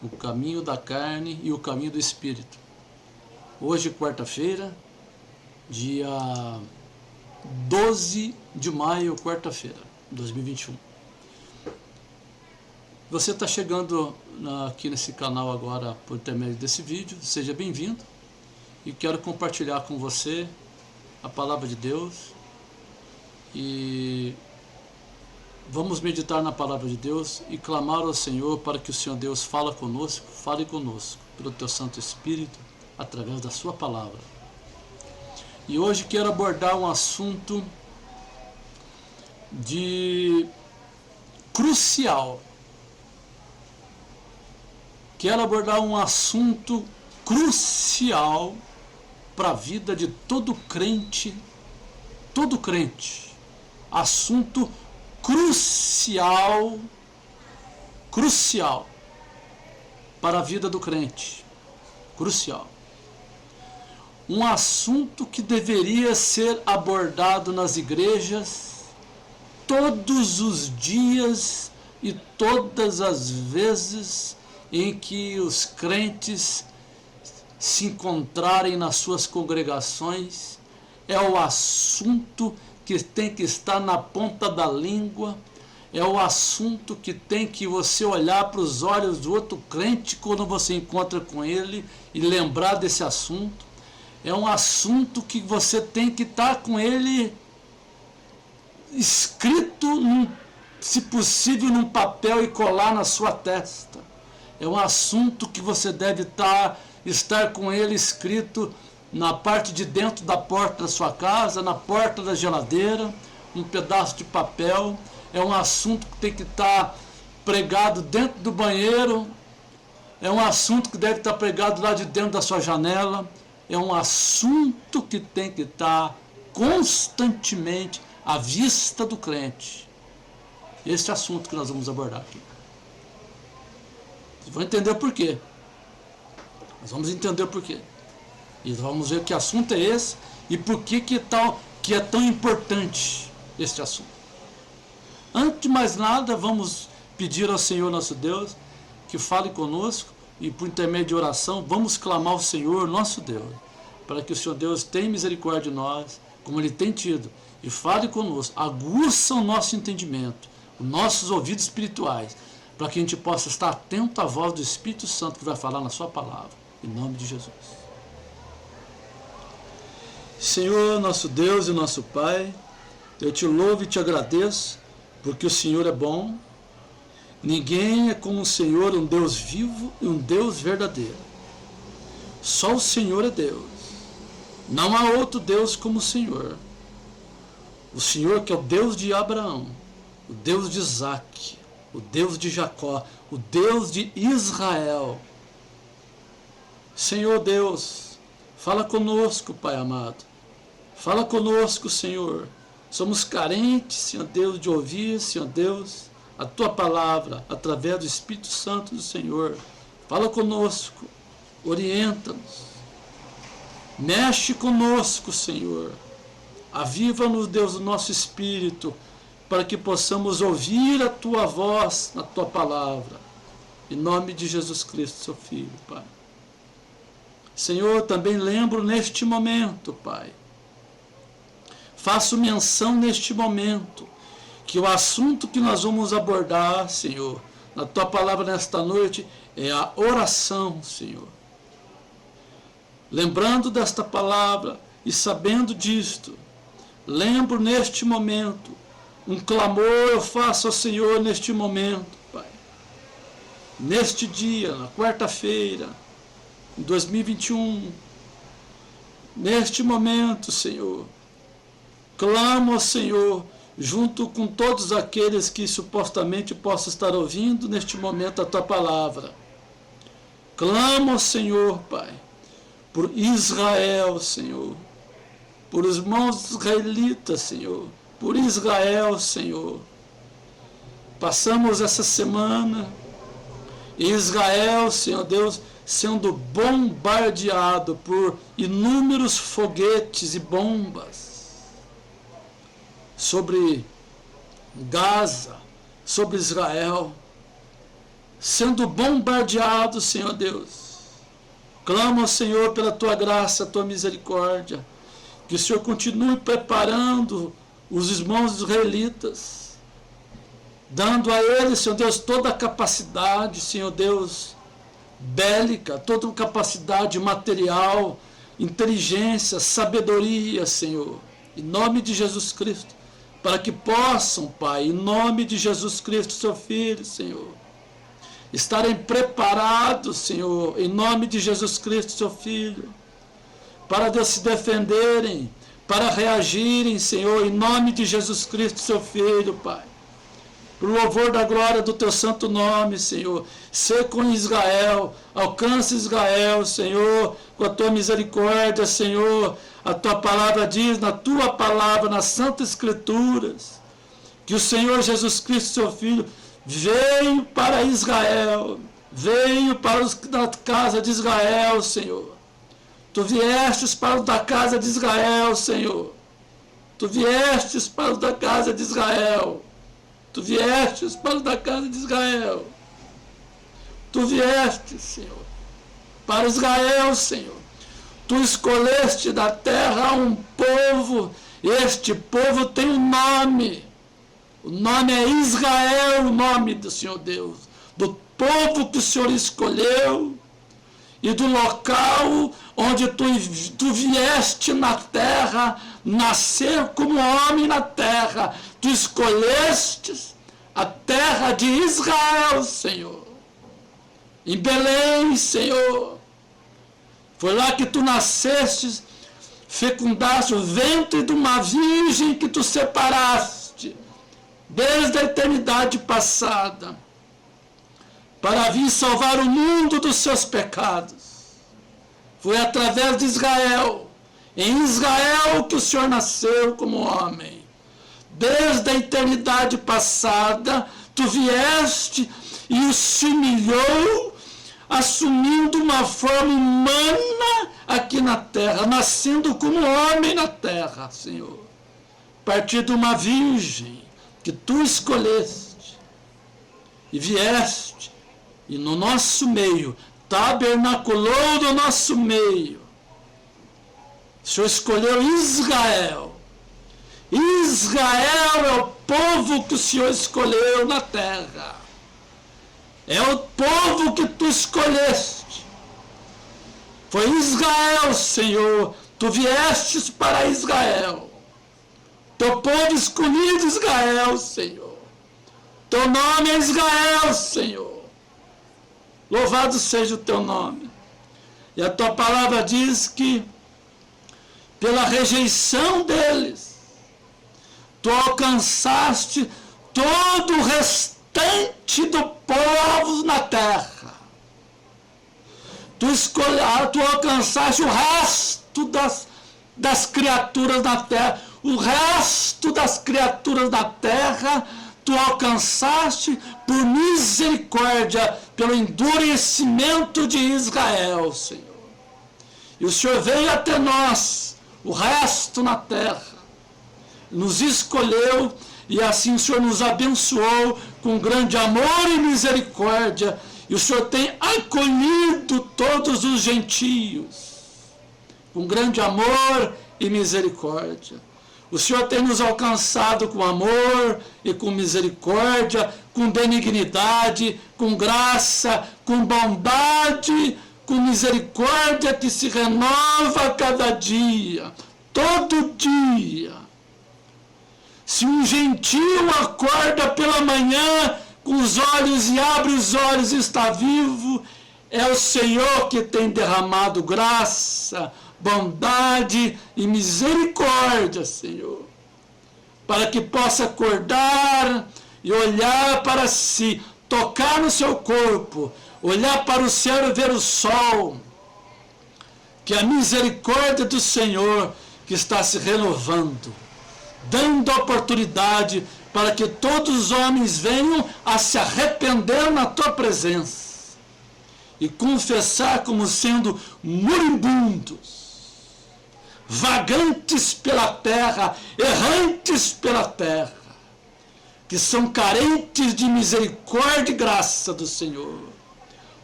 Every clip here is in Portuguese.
o caminho da carne e o caminho do espírito. Hoje, quarta-feira, dia 12 de maio, quarta-feira, 2021. Você está chegando aqui nesse canal agora por intermédio desse vídeo, seja bem-vindo. E quero compartilhar com você a palavra de Deus. E vamos meditar na palavra de Deus e clamar ao Senhor para que o Senhor Deus fale conosco pelo teu Santo Espírito, através da sua palavra. E hoje quero abordar um assunto crucial. Quero abordar um assunto crucial para a vida de todo crente. Assunto crucial para a vida do crente. Crucial. Um assunto que deveria ser abordado nas igrejas todos os dias e todas as vezes em que os crentes se encontrarem nas suas congregações. É o assunto que tem que estar na ponta da língua. É o assunto que tem que você olhar para os olhos do outro crente quando você encontra com ele e lembrar desse assunto. É um assunto que você tem que estar com ele escrito, se possível, num papel e colar na sua testa. É um assunto que você deve estar com ele escrito na parte de dentro da porta da sua casa, na porta da geladeira, um pedaço de papel. É um assunto que tem que estar pregado dentro do banheiro. É um assunto que deve estar pregado lá de dentro da sua janela. É um assunto que tem que estar constantemente à vista do crente. Esse assunto que nós vamos abordar aqui. Vocês vão entender o porquê. Nós vamos entender o porquê. E vamos ver que assunto é esse e por que é tão importante este assunto. Antes de mais nada, vamos pedir ao Senhor nosso Deus que fale conosco e por intermédio de oração, vamos clamar ao Senhor nosso Deus, para que o Senhor Deus tenha misericórdia de nós, como Ele tem tido, e fale conosco, aguça o nosso entendimento, os nossos ouvidos espirituais, para que a gente possa estar atento à voz do Espírito Santo que vai falar na sua palavra, em nome de Jesus. Senhor, nosso Deus e nosso Pai, eu te louvo e te agradeço, porque o Senhor é bom. Ninguém é como o Senhor, um Deus vivo e um Deus verdadeiro. Só o Senhor é Deus. Não há outro Deus como o Senhor. O Senhor que é o Deus de Abraão, o Deus de Isaac, o Deus de Jacó, o Deus de Israel. Senhor Deus, fala conosco, Pai amado. Fala conosco, Senhor. Somos carentes, Senhor Deus, de ouvir, Senhor Deus, a Tua palavra, através do Espírito Santo do Senhor. Fala conosco, orienta-nos. Mexe conosco, Senhor. Aviva-nos, Deus, o nosso espírito, para que possamos ouvir a Tua voz na Tua palavra. Em nome de Jesus Cristo, Seu Filho, Pai. Senhor, também lembro neste momento, Pai. Faço menção neste momento que o assunto que nós vamos abordar, Senhor, na Tua palavra nesta noite, é a oração, Senhor. Lembrando desta palavra e sabendo disto, lembro neste momento, um clamor eu faço ao Senhor neste momento, Pai. Neste dia, na quarta-feira, em 2021, neste momento, Senhor, clamo ao Senhor, junto com todos aqueles que supostamente possam estar ouvindo neste momento a Tua palavra. Clamo ao Senhor, Pai, por Israel, Senhor, por os irmãos israelitas, Senhor, por Israel, Senhor. Passamos essa semana em Israel, Senhor Deus, sendo bombardeado por inúmeros foguetes e bombas sobre Gaza, sobre Israel. sendo bombardeados, Senhor Deus. Clamo ao Senhor pela tua graça, tua misericórdia, que o Senhor continue preparando os irmãos israelitas, dando a eles, Senhor Deus, toda a capacidade, Senhor Deus, bélica, toda a capacidade material, inteligência, sabedoria, Senhor, em nome de Jesus Cristo, para que possam, Pai, em nome de Jesus Cristo, seu Filho, Senhor, estarem preparados, Senhor, em nome de Jesus Cristo, seu Filho, para se defenderem, para reagirem, Senhor, em nome de Jesus Cristo, seu Filho, Pai. Por louvor da glória do teu santo nome, Senhor. Sê com Israel, alcance Israel, Senhor, com a tua misericórdia, Senhor. A tua palavra diz, na tua palavra, nas Santas Escrituras, que o Senhor Jesus Cristo, seu Filho, veio para Israel, veio para a casa de Israel, Senhor. Tu viestes para o da casa de Israel, Senhor. Tu viestes para o da casa de Israel. Tu viestes para o da casa de Israel. Tu viestes, Senhor, para Israel, Senhor. Tu escolheste da terra um povo. Este povo tem um nome. O nome é Israel, o nome do Senhor Deus. Do povo que o Senhor escolheu e do local onde tu vieste na terra, nascer como homem na terra. Tu escolheste a terra de Israel, Senhor. Em Belém, Senhor. Foi lá que tu nasceste, fecundaste o ventre de uma virgem que tu separaste desde a eternidade passada, para vir salvar o mundo dos seus pecados. Foi através de Israel, em Israel que o Senhor nasceu como homem. Desde a eternidade passada, tu vieste e se humilhou, assumindo uma forma humana aqui na terra, nascendo como homem na terra, Senhor. A partir de uma virgem que tu escolheste e vieste, e no nosso meio, tabernaculou no nosso meio. O Senhor escolheu Israel. Israel é o povo que o Senhor escolheu na terra. É o povo que tu escolheste. Foi Israel, Senhor. Tu viestes para Israel. Teu povo escolhido, Israel, Senhor. Teu nome é Israel, Senhor. Louvado seja o teu nome. E a tua palavra diz que, pela rejeição deles, tu alcançaste todo o restante do povo na terra. Tu alcançaste o resto das criaturas da terra. O resto das criaturas da terra tu alcançaste por misericórdia, pelo endurecimento de Israel, Senhor. E o Senhor veio até nós, o resto na terra, nos escolheu, e assim o Senhor nos abençoou com grande amor e misericórdia, e o Senhor tem acolhido todos os gentios, com grande amor e misericórdia. O Senhor tem nos alcançado com amor e com misericórdia, com benignidade, com graça, com bondade, com misericórdia que se renova a cada dia, todo dia. Se um gentio acorda pela manhã com os olhos e abre os olhos e está vivo, é o Senhor que tem derramado graça, bondade e misericórdia, Senhor, para que possa acordar e olhar para si, tocar no seu corpo, olhar para o céu e ver o sol, que a misericórdia do Senhor que está se renovando, dando oportunidade para que todos os homens venham a se arrepender na tua presença e confessar como sendo moribundos, vagantes pela terra, errantes pela terra, que são carentes de misericórdia e graça do Senhor.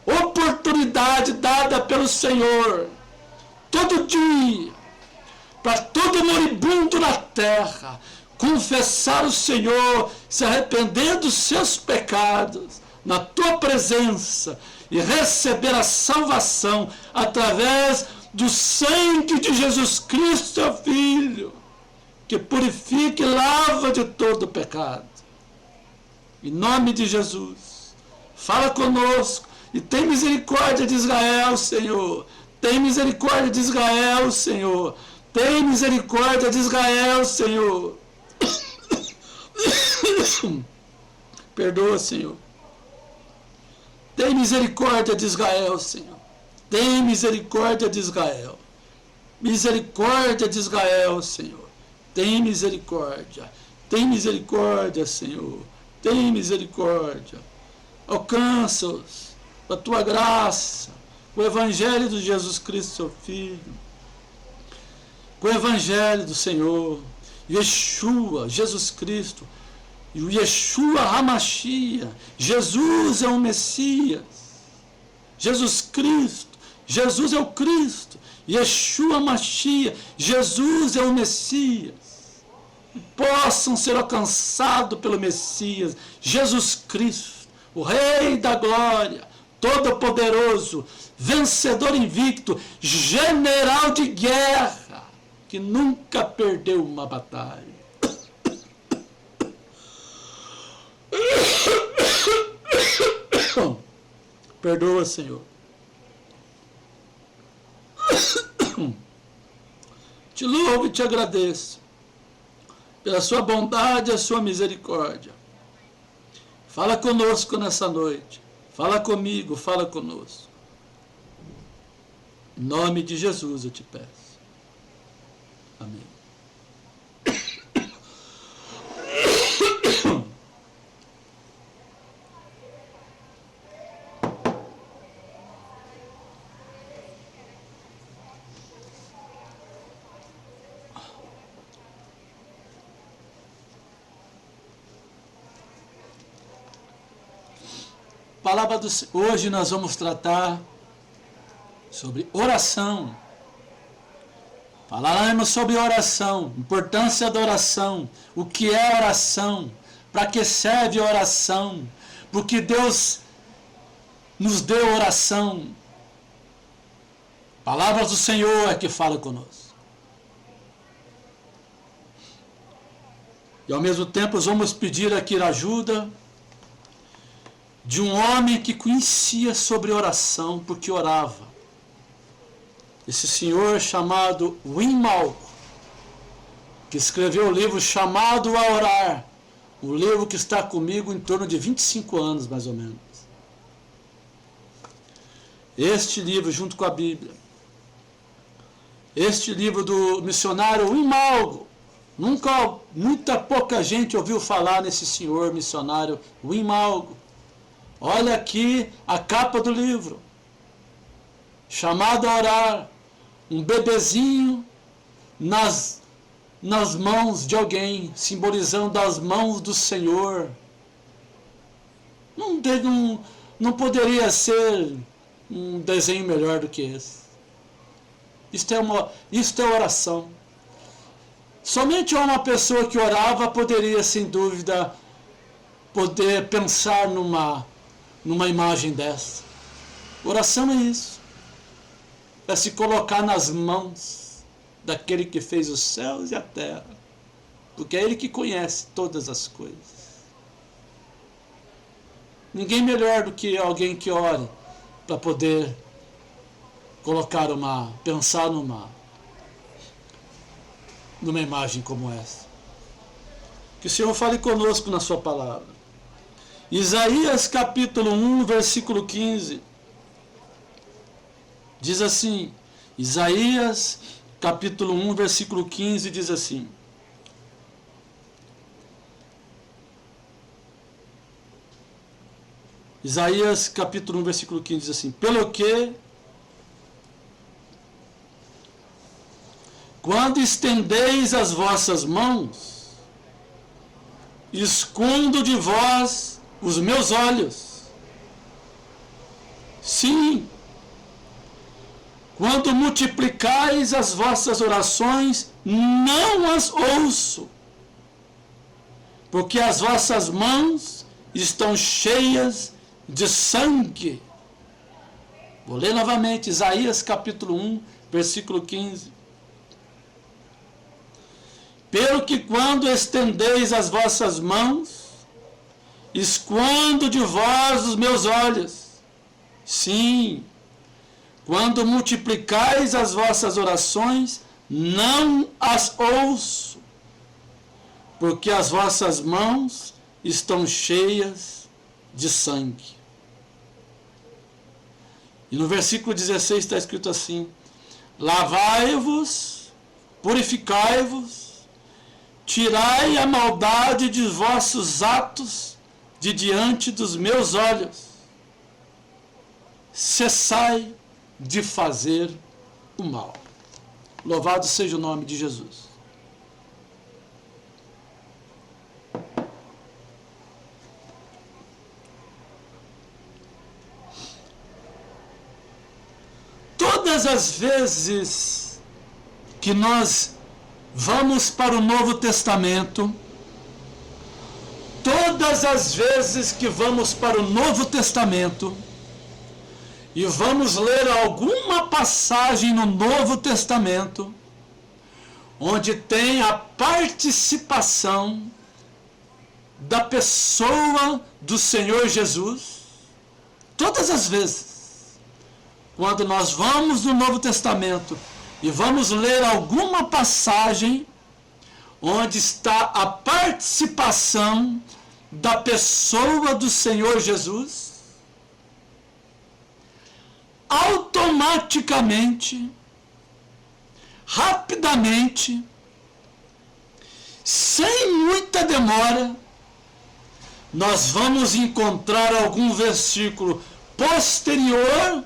Oportunidade dada pelo Senhor, todo dia, para todo moribundo na terra, confessar o Senhor, se arrepender dos seus pecados, na tua presença, e receber a salvação através do sangue de Jesus Cristo, seu Filho, que purifica e lava de todo pecado. Em nome de Jesus, fala conosco e tem misericórdia de Israel, Senhor. Tem misericórdia de Israel, Senhor. Tem misericórdia de Israel, Senhor. Perdoa, Senhor. Tem misericórdia de Israel, Senhor. Tem misericórdia de Israel. Misericórdia de Israel, Senhor. Tem misericórdia. Tem misericórdia, Senhor. Tem misericórdia. Alcança-os com a tua graça, com o Evangelho de Jesus Cristo, seu Filho. Com o Evangelho do Senhor. Yeshua, Jesus Cristo. E o Yeshua Hamashia, Jesus é o Messias, Jesus Cristo, Jesus é o Cristo, Yeshua Hamashia, Jesus é o Messias, possam ser alcançados pelo Messias, Jesus Cristo, o Rei da Glória, Todo-Poderoso, vencedor invicto, general de guerra, que nunca perdeu uma batalha. Perdoa, Senhor. Te louvo e te agradeço pela sua bondade e a sua misericórdia. Fala conosco nessa noite. Fala comigo, fala conosco. Em nome de Jesus eu te peço. Amém. Palavra do... Hoje nós vamos tratar sobre oração. Falaremos sobre oração, importância da oração, o que é oração, para que serve a oração, porque Deus nos deu oração. Palavras do Senhor é que fala conosco. E ao mesmo tempo vamos pedir aqui a ajuda de um homem que conhecia sobre oração, porque orava. Esse senhor chamado Wim Malco, que escreveu o livro Chamado a Orar, um livro que está comigo em torno de 25 anos, mais ou menos. Este livro, junto com a Bíblia, este livro do missionário Wim Malco, muita pouca gente ouviu falar nesse senhor missionário Wim Malco. Olha aqui a capa do livro, Chamado a Orar, um bebezinho nas mãos de alguém, simbolizando as mãos do Senhor. Não poderia ser um desenho melhor do que esse. Isto é oração. Somente uma pessoa que orava poderia, sem dúvida, poder pensar numa imagem dessa. Oração é isso. É se colocar nas mãos daquele que fez os céus e a terra. Porque é Ele que conhece todas as coisas. Ninguém melhor do que alguém que ore para poder pensar numa imagem como essa. Que o Senhor fale conosco na sua palavra. Isaías capítulo 1, versículo 15, diz assim, Isaías capítulo 1, versículo 15, diz assim, Isaías capítulo 1, versículo 15 diz assim, pelo que, quando estendeis as vossas mãos, escondo de vós os meus olhos. Sim, quando multiplicais as vossas orações, não as ouço, porque as vossas mãos estão cheias de sangue. Vou ler novamente, Isaías capítulo 1, versículo 15. Pelo que quando estendeis as vossas mãos, escondo de vós os meus olhos. Sim, quando multiplicais as vossas orações, não as ouço, porque as vossas mãos estão cheias de sangue. E no versículo 16 está escrito assim: lavai-vos, purificai-vos, tirai a maldade de vossos atos de diante dos meus olhos, cessai de fazer o mal. Louvado seja o nome de Jesus. Todas as vezes que nós vamos para o Novo Testamento, todas as vezes que vamos para o Novo Testamento e vamos ler alguma passagem no Novo Testamento, onde tem a participação da pessoa do Senhor Jesus, todas as vezes, quando nós vamos no Novo Testamento e vamos ler alguma passagem onde está a participação da pessoa do Senhor Jesus, automaticamente, rapidamente, sem muita demora, nós vamos encontrar algum versículo posterior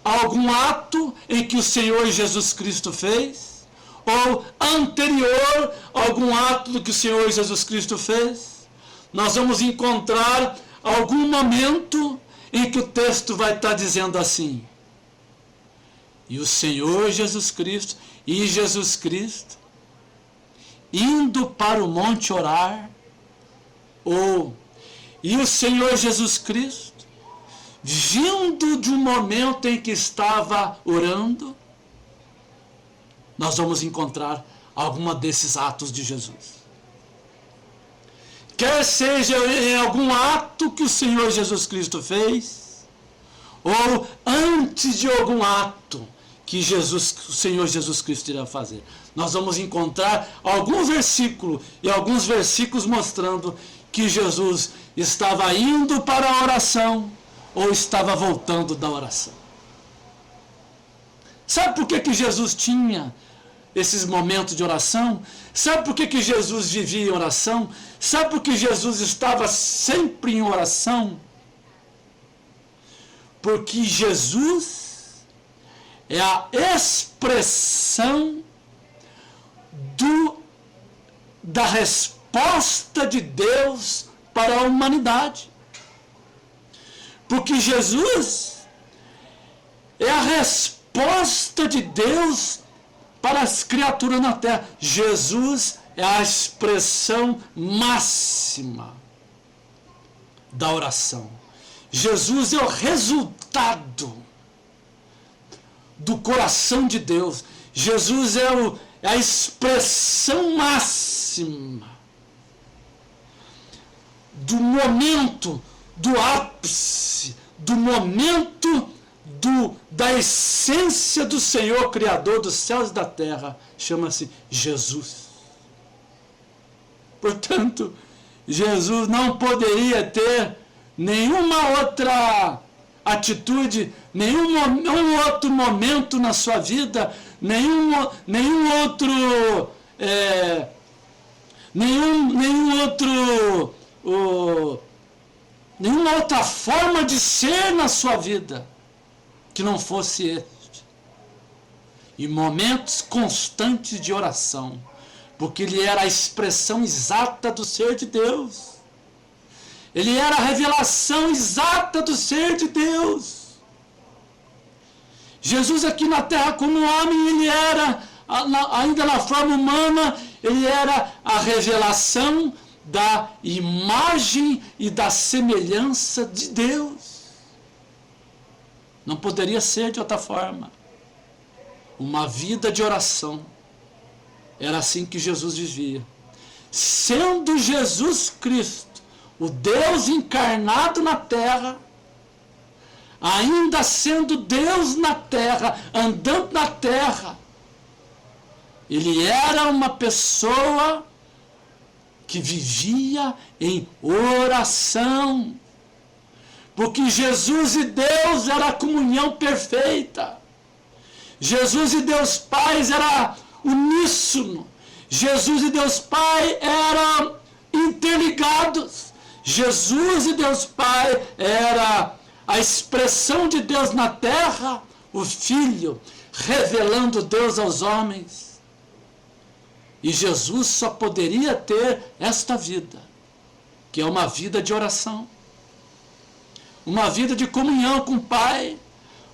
a algum ato em que o Senhor Jesus Cristo fez, ou anterior a algum ato do que o Senhor Jesus Cristo fez. Nós vamos encontrar algum momento em que o texto vai estar dizendo assim: e o Senhor Jesus Cristo, indo para o monte orar, ou e o Senhor Jesus Cristo, vindo de um momento em que estava orando. Nós vamos encontrar alguma desses atos de Jesus. Quer seja em algum ato que o Senhor Jesus Cristo fez, ou antes de algum ato que o Senhor Jesus Cristo irá fazer. Nós vamos encontrar algum versículo e alguns versículos mostrando que Jesus estava indo para a oração ou estava voltando da oração. Sabe por que Jesus tinha esses momentos de oração? Sabe por que Jesus vivia em oração? Sabe por que Jesus estava sempre em oração? Porque Jesus é a expressão da resposta de Deus para a humanidade. Porque Jesus é a resposta de Deus para as criaturas na terra. Jesus é a expressão máxima da oração. Jesus é o resultado do coração de Deus. Jesus é a expressão máxima do momento, do ápice, do momento da essência do Senhor, Criador dos céus e da terra. Chama-se Jesus. Portanto, Jesus não poderia ter nenhuma outra atitude, nenhum outro momento na sua vida, nenhuma outra forma de ser na sua vida que não fosse este. E momentos constantes de oração. porque ele era a expressão exata do ser de Deus. Ele era a revelação exata do ser de Deus. Jesus aqui na terra como homem, ele era, ainda na forma humana, ele era a revelação da imagem e da semelhança de Deus. Não poderia ser de outra forma. Uma vida de oração. Era assim que Jesus vivia. Sendo Jesus Cristo, o Deus encarnado na terra, ainda sendo Deus na terra, andando na terra, ele era uma pessoa que vivia em oração. Porque Jesus e Deus era a comunhão perfeita. Jesus e Deus Pai era uníssono. Jesus e Deus Pai eram interligados. Jesus e Deus Pai era a expressão de Deus na terra, o Filho, revelando Deus aos homens. E Jesus só poderia ter esta vida, que é uma vida de oração, uma vida de comunhão com o Pai,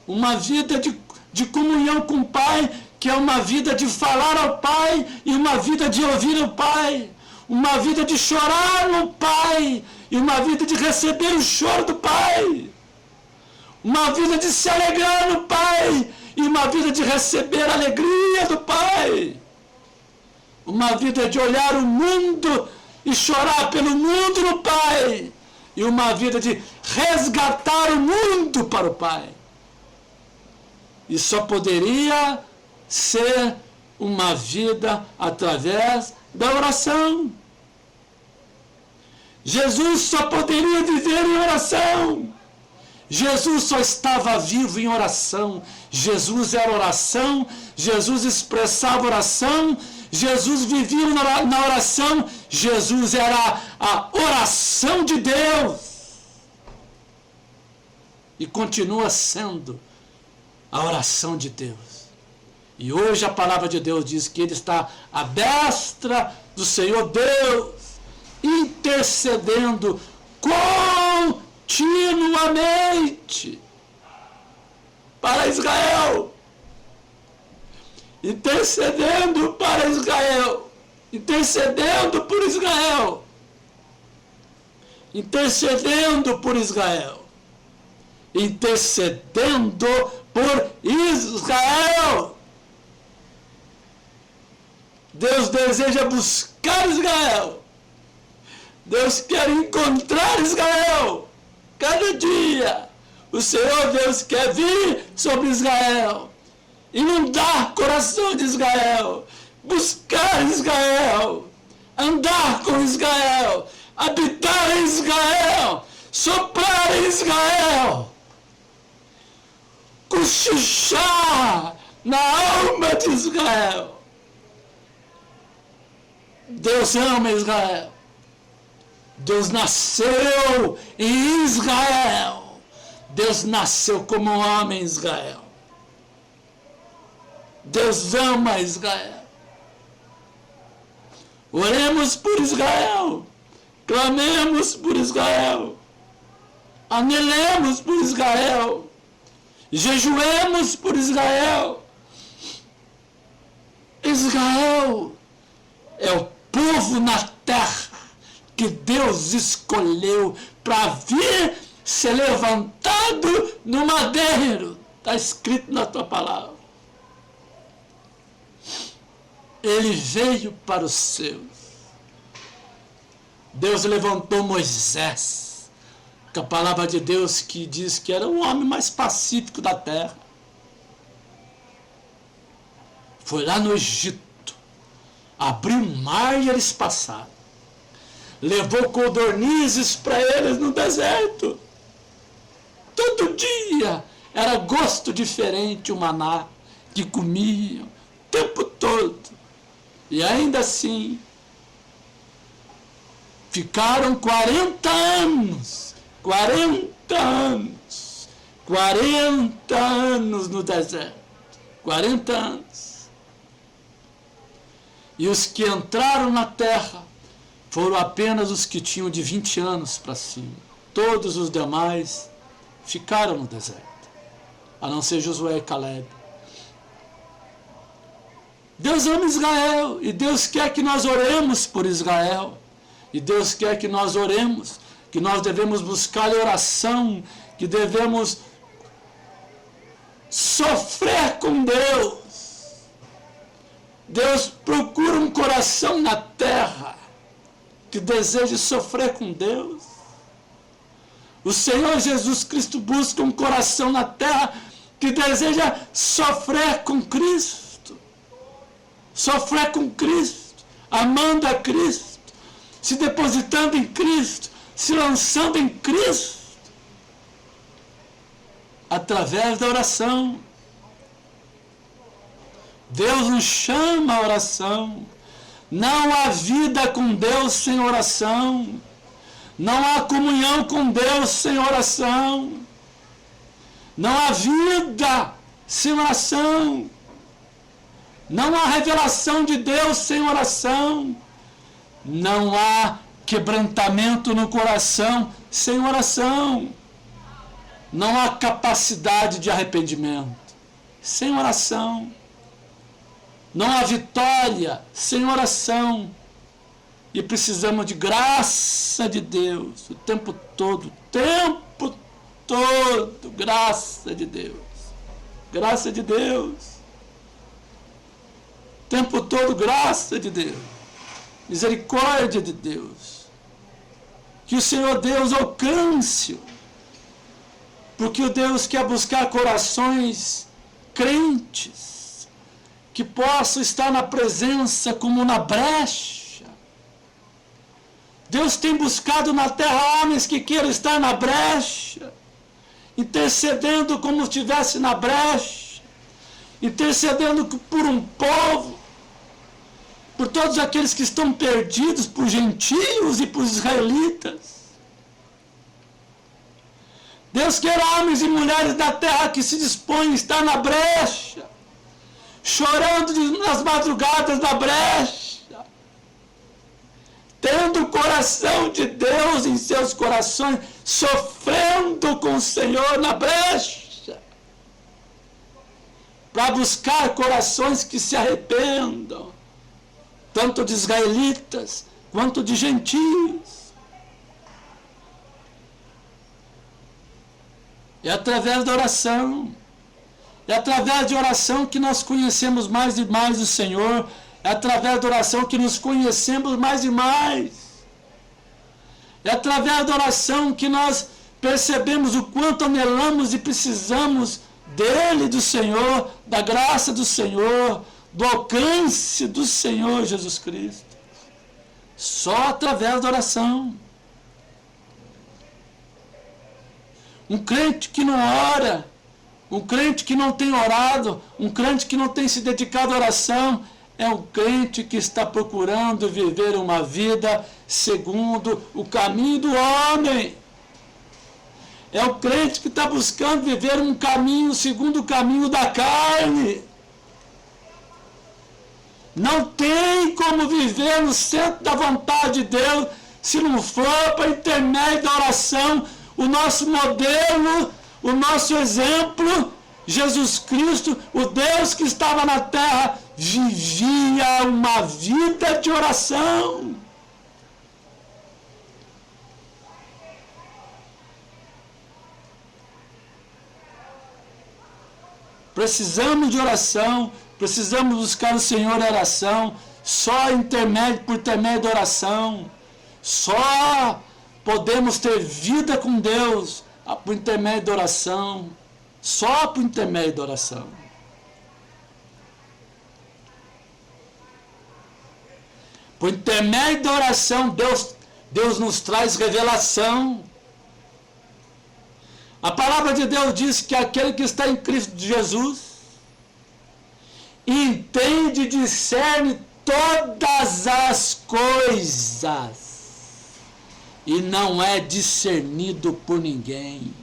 uma vida de comunhão com o Pai, que é uma vida de falar ao Pai e uma vida de ouvir o Pai, uma vida de chorar no Pai e uma vida de receber o choro do Pai, uma vida de se alegrar no Pai e uma vida de receber a alegria do Pai, uma vida de olhar o mundo e chorar pelo mundo no Pai e uma vida de resgatar o mundo para o Pai. E só poderia ser uma vida através da oração. Jesus só poderia viver em oração. Jesus só estava vivo em oração. Jesus era oração, Jesus expressava oração, Jesus vivia na oração, Jesus era a oração de Deus. E continua sendo a oração de Deus. E hoje a palavra de Deus diz que Ele está à destra do Senhor Deus, intercedendo continuamente para Israel. Intercedendo para Israel. Intercedendo por Israel. Intercedendo por Israel. Intercedendo por Israel. Deus deseja buscar Israel. Deus quer encontrar Israel. Cada dia o Senhor Deus quer vir sobre Israel, inundar o coração de Israel, buscar Israel, andar com Israel, habitar em Israel, soprar em Israel, cochichar na alma de Israel. Deus ama Israel. Deus nasceu em Israel. Deus nasceu como homem em Israel. Deus ama Israel. Oremos por Israel. Clamemos por Israel. Anelemos por Israel. Jejuemos por Israel. Israel é o povo na terra que Deus escolheu para vir ser levantado no madeiro. Está escrito na tua palavra. Ele veio para os seus. Deus levantou Moisés, com a palavra de Deus que diz que era o homem mais pacífico da terra. Foi lá no Egito, abriu o mar e eles passaram. Levou codornizes para eles no deserto. Todo dia era gosto diferente o maná que comiam o tempo todo. E ainda assim, ficaram 40 anos. 40 anos. 40 anos no deserto. 40 anos. E os que entraram na terra foram apenas os que tinham de 20 anos para cima. Todos os demais ficaram no deserto, a não ser Josué e Caleb. Deus ama Israel e Deus quer que nós oremos por Israel. E Deus quer que nós oremos, que nós devemos buscar a oração, que devemos sofrer com Deus. Deus procura um coração na terra que deseje sofrer com Deus. O Senhor Jesus Cristo busca um coração na terra que deseja sofrer com Cristo. Sofrer com Cristo, amando a Cristo, se depositando em Cristo, se lançando em Cristo, através da oração. Deus nos chama a oração. Não há vida com Deus sem oração. Não há comunhão com Deus sem oração. Não há vida sem oração. Não há revelação de Deus sem oração. Não há quebrantamento no coração sem oração. Não há capacidade de arrependimento sem oração. Não há vitória sem oração. E precisamos de graça de Deus o tempo todo. Graça de Deus. Graça de Deus. O tempo todo, graça de Deus. Misericórdia de Deus. Que o Senhor Deus alcance-o. Porque o Deus quer buscar corações crentes, que possam estar na presença como na brecha. Deus tem buscado na terra homens que queiram estar na brecha, intercedendo como se estivesse na brecha, intercedendo por um povo, por todos aqueles que estão perdidos, por gentios e por israelitas. Deus quer homens e mulheres da terra que se dispõem a estar na brecha, chorando nas madrugadas da brecha, tendo o coração de Deus em seus corações, sofrendo com o Senhor na brecha, para buscar corações que se arrependam, tanto de israelitas quanto de gentios. É através da oração. É através de oração que nós conhecemos mais e mais o Senhor. É através da oração que nos conhecemos mais e mais. É através da oração que nós percebemos o quanto anelamos e precisamos dele, do Senhor, da graça do Senhor, do alcance do Senhor Jesus Cristo. Só através da oração. Um crente que não ora, um crente que não tem orado, um crente que não tem se dedicado à oração, é um crente que está procurando viver uma vida segundo o caminho do homem. É o crente que está buscando viver um caminho segundo o caminho da carne. Não tem como viver no centro da vontade de Deus se não for para intermédio da oração. O nosso modelo, o nosso exemplo, Jesus Cristo, o Deus que estava na terra, vivia uma vida de oração. Precisamos de oração, precisamos buscar o Senhor em oração, só por intermédio da oração, só podemos ter vida com Deus por intermédio da oração, só por intermédio da oração. Por intermédio da oração, Deus nos traz revelação. A palavra de Deus diz que aquele que está em Cristo Jesus entende e discerne todas as coisas e não é discernido por ninguém.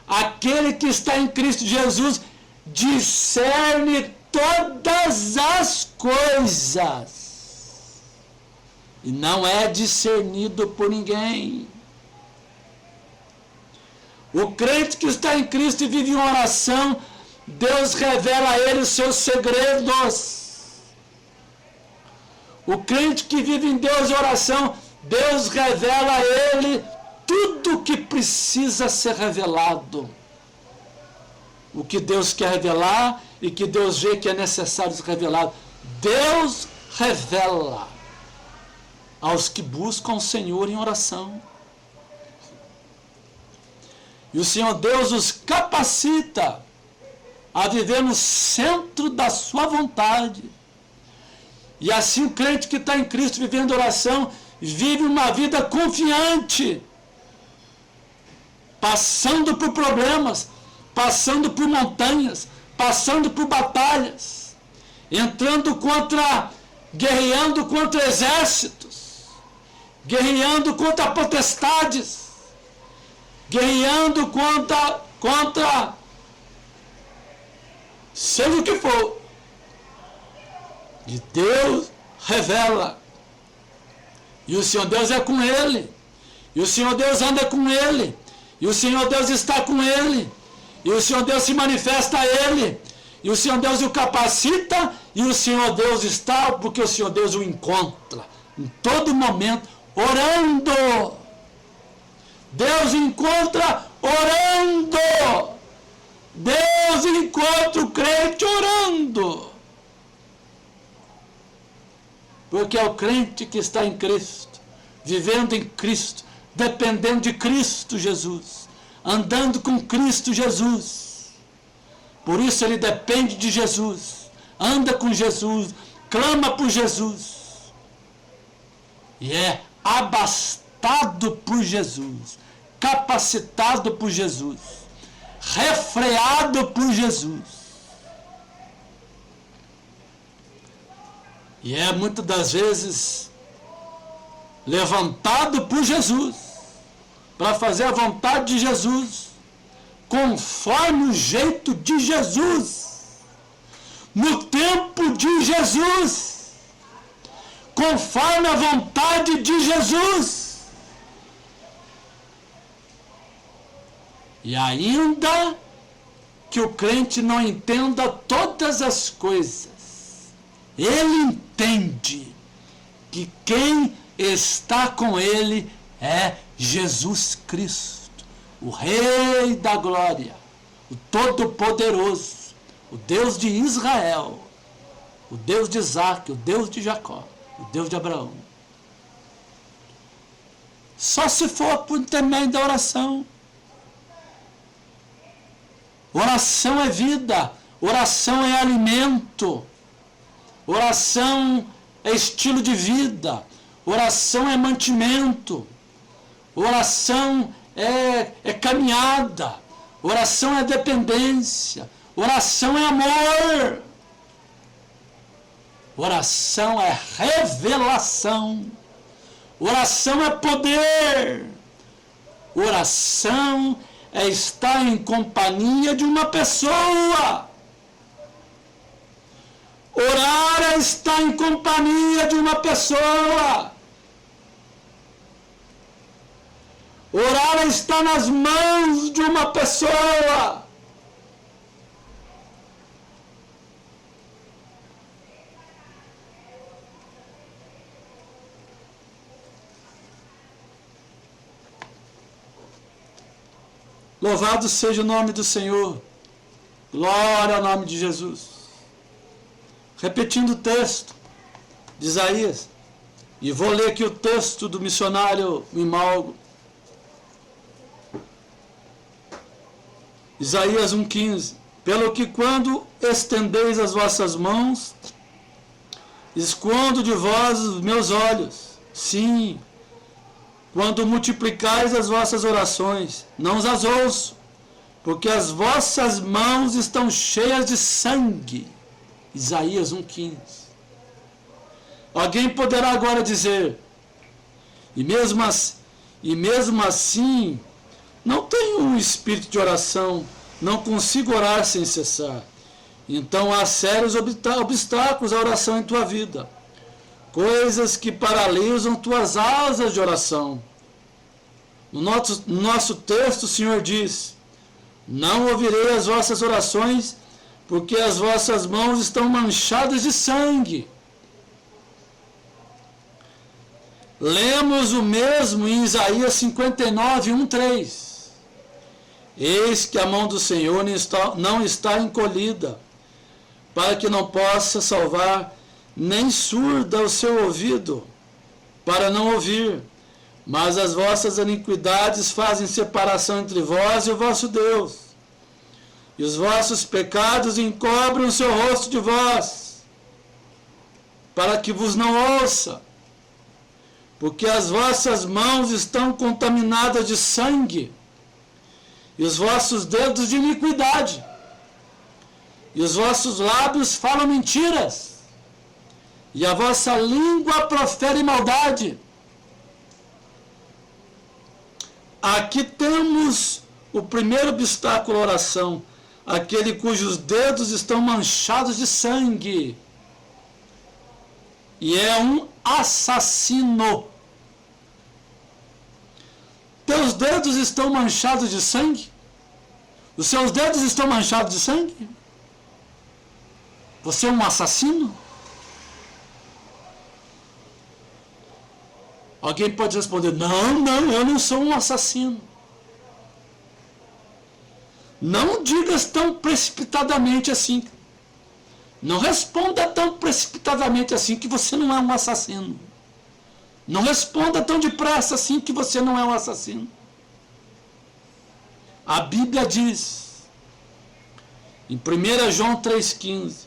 Aquele que está em Cristo Jesus discerne todas as coisas e não é discernido por ninguém. O crente que está em Cristo e vive em oração, Deus revela a ele os seus segredos. O crente que vive em Deus em oração, Deus revela a ele tudo o que precisa ser revelado. O que Deus quer revelar e que Deus vê que é necessário ser revelado. Deus revela aos que buscam o Senhor em oração. E o Senhor Deus os capacita a viver no centro da sua vontade. E assim o crente que está em Cristo vivendo oração, vive uma vida confiante, passando por problemas, passando por montanhas, passando por batalhas, guerreando contra exércitos, guerreando contra potestades, guerreando contra seja o que for. E Deus revela. E o Senhor Deus é com ele. E o Senhor Deus anda com ele. E o Senhor Deus está com ele. E o Senhor Deus se manifesta a ele. E o Senhor Deus o capacita. E o Senhor Deus está, porque o Senhor Deus o encontra em todo momento, orando. Deus encontra orando. Deus encontra o crente orando. Porque é o crente que está em Cristo, vivendo em Cristo, dependendo de Cristo Jesus, andando com Cristo Jesus. Por isso ele depende de Jesus, anda com Jesus, clama por Jesus. E é abastado por Jesus, capacitado por Jesus, refreado por Jesus. E é muitas das vezes levantado por Jesus, para fazer a vontade de Jesus, conforme o jeito de Jesus, no tempo de Jesus, conforme a vontade de Jesus. E ainda que o crente não entenda todas as coisas, ele entende que quem está com ele é Jesus Cristo, o Rei da Glória, o Todo-Poderoso, o Deus de Israel, o Deus de Isaac, o Deus de Jacó, o Deus de Abraão. Só se for por intermédio da oração. Oração é vida, oração é alimento. Oração é estilo de vida, oração é mantimento, oração é caminhada, oração é dependência, oração é amor, oração é revelação, oração é poder, oração é estar em companhia de uma pessoa. Orar é estar em companhia de uma pessoa. Orar é estar nas mãos de uma pessoa. Louvado seja o nome do Senhor. Glória ao nome de Jesus. Repetindo o texto de Isaías, e vou ler aqui o texto do missionário Imalgo. Isaías 1,15. Pelo que quando estendeis as vossas mãos, escondo de vós os meus olhos. Sim, quando multiplicais as vossas orações, não as ouço, porque as vossas mãos estão cheias de sangue. Isaías 1,15. Alguém poderá agora dizer, e mesmo assim, não tenho um espírito de oração, não consigo orar sem cessar. Então há sérios obstáculos à oração em tua vida. Coisas que paralisam tuas asas de oração. No nosso texto, o Senhor diz: não ouvirei as vossas orações, porque as vossas mãos estão manchadas de sangue. Lemos o mesmo em Isaías 59, 1-3. Eis que a mão do Senhor não está encolhida, para que não possa salvar, nem surda o seu ouvido, para não ouvir. Mas as vossas iniquidades fazem separação entre vós e o vosso Deus, e os vossos pecados encobrem o seu rosto de vós, para que vos não ouça, porque as vossas mãos estão contaminadas de sangue, e os vossos dedos de iniquidade, e os vossos lábios falam mentiras, e a vossa língua profere maldade. Aqui temos o primeiro obstáculo à oração, aquele cujos dedos estão manchados de sangue. E é um assassino. Teus dedos estão manchados de sangue? Os seus dedos estão manchados de sangue? Você é um assassino? Alguém pode responder: não, eu não sou um assassino. Não digas tão precipitadamente assim. Não responda tão precipitadamente assim que você não é um assassino. Não responda tão depressa assim que você não é um assassino. A Bíblia diz, em 1 João 3,15,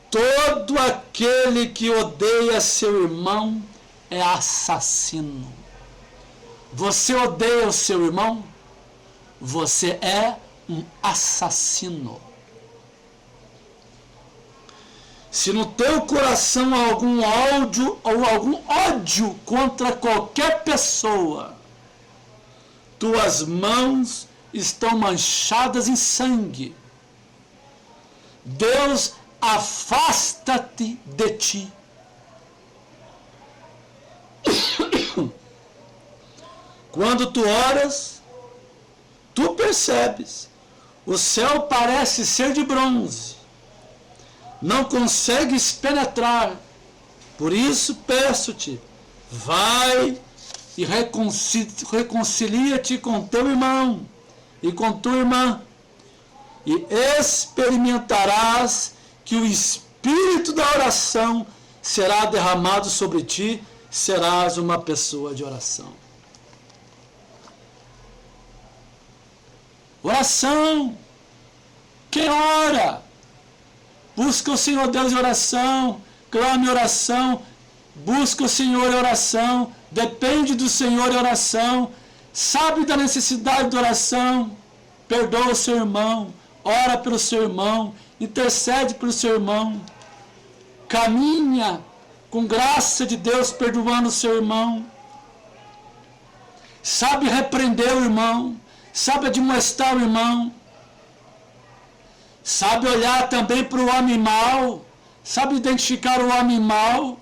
todo aquele que odeia seu irmão é assassino. Você odeia o seu irmão? Você é um assassino. Se no teu coração há algum ódio contra qualquer pessoa, tuas mãos estão manchadas em sangue. Deus, afasta-te de ti. Quando tu oras, tu percebes, o céu parece ser de bronze, não consegues penetrar. Por isso peço-te, vai e reconcilia-te com teu irmão e com tua irmã, e experimentarás que o espírito da oração será derramado sobre ti, serás uma pessoa de oração. Oração. Quem ora? Busca o Senhor Deus em oração, clame em oração, busca o Senhor em oração, depende do Senhor em oração, sabe da necessidade de oração, perdoa o seu irmão, ora pelo seu irmão, intercede pelo seu irmão, caminha com graça de Deus perdoando o seu irmão, sabe repreender o irmão, sabe admoestar o irmão, sabe olhar também para o homem mau, sabe identificar o homem mau,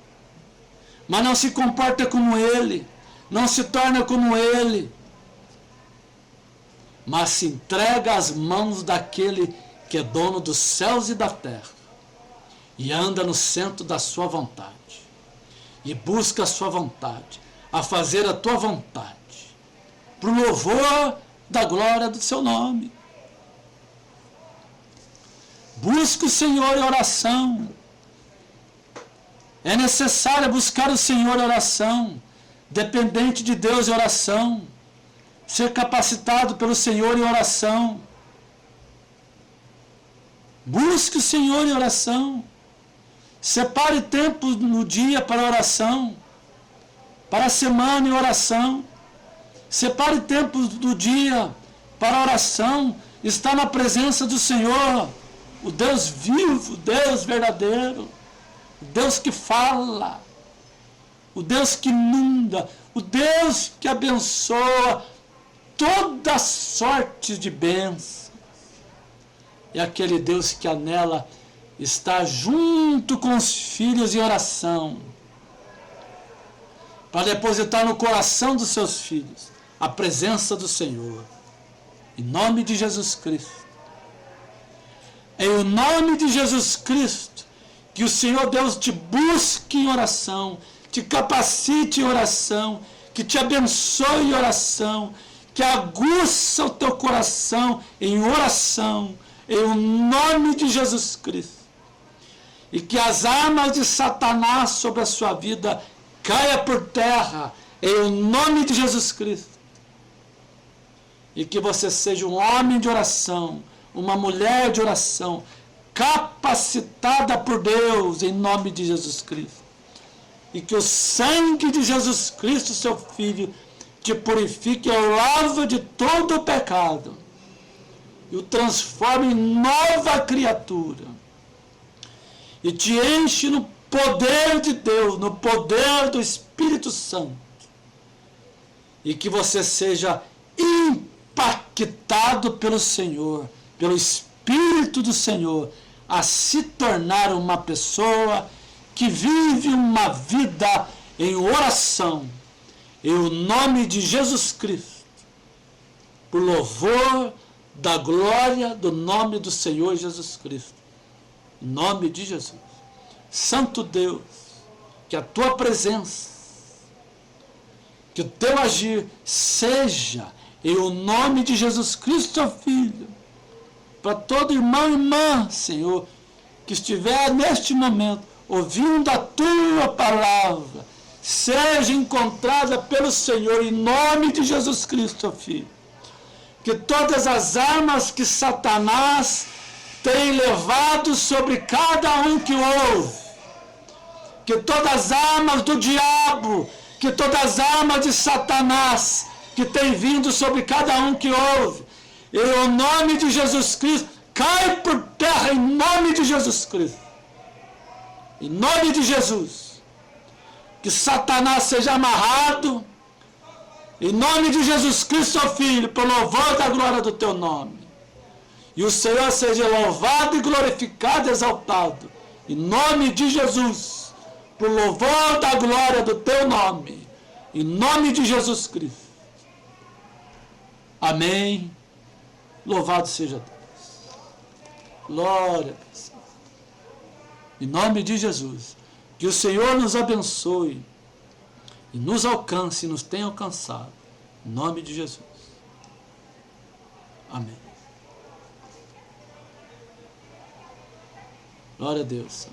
mas não se comporta como ele, não se torna como ele, mas se entrega às mãos daquele que é dono dos céus e da terra, e anda no centro da sua vontade, e busca a sua vontade, a fazer a tua vontade, para o louvor da glória do seu nome. Busca o Senhor em oração. É necessário buscar o Senhor em oração, dependente de Deus em oração, ser capacitado pelo Senhor em oração. Busque o Senhor em oração. Separe tempo no dia para oração, para a semana em oração. Separe tempo do dia para oração, estar na presença do Senhor, o Deus vivo, o Deus verdadeiro, o Deus que fala, o Deus que inunda, o Deus que abençoa toda sorte de bênçãos. é aquele Deus que anela estar junto com os filhos em oração, para depositar no coração dos seus filhos a presença do Senhor. Em nome de Jesus Cristo. É o nome de Jesus Cristo que o Senhor Deus te busque em oração, te capacite em oração, que te abençoe em oração, que aguça o teu coração em oração, em o nome de Jesus Cristo. E que as armas de Satanás sobre a sua vida caia por terra, em o nome de Jesus Cristo. E que você seja um homem de oração, uma mulher de oração, capacitada por Deus, em nome de Jesus Cristo. E que o sangue de Jesus Cristo, seu Filho, te purifique ao lavo de todo o pecado e o transforme em nova criatura. E te enche no poder de Deus, no poder do Espírito Santo. E que você seja impactado pelo Senhor, pelo Espírito do Senhor, a se tornar uma pessoa que vive uma vida em oração, em o nome de Jesus Cristo, por louvor da glória do nome do Senhor Jesus Cristo. Em nome de Jesus. Santo Deus, que a tua presença, que o teu agir seja em o nome de Jesus Cristo, teu Filho, para todo irmão e irmã, Senhor, que estiver neste momento ouvindo a tua palavra, seja encontrada pelo Senhor em nome de Jesus Cristo, teu Filho. Que todas as armas que Satanás tem levado sobre cada um que ouve, que todas as armas do diabo, que todas as armas de Satanás que tem vindo sobre cada um que ouve, em nome de Jesus Cristo, cai por terra em nome de Jesus Cristo. Em nome de Jesus. Que Satanás seja amarrado, em nome de Jesus Cristo, ó Filho, pelo louvor da glória do teu nome. E o Senhor seja louvado e glorificado e exaltado, em nome de Jesus, por louvor da glória do teu nome, em nome de Jesus Cristo. Amém. Louvado seja Deus. Glória a Deus. Em nome de Jesus. Que o Senhor nos abençoe e nos alcance e nos tenha alcançado. Em nome de Jesus. Amém. Glória a Deus.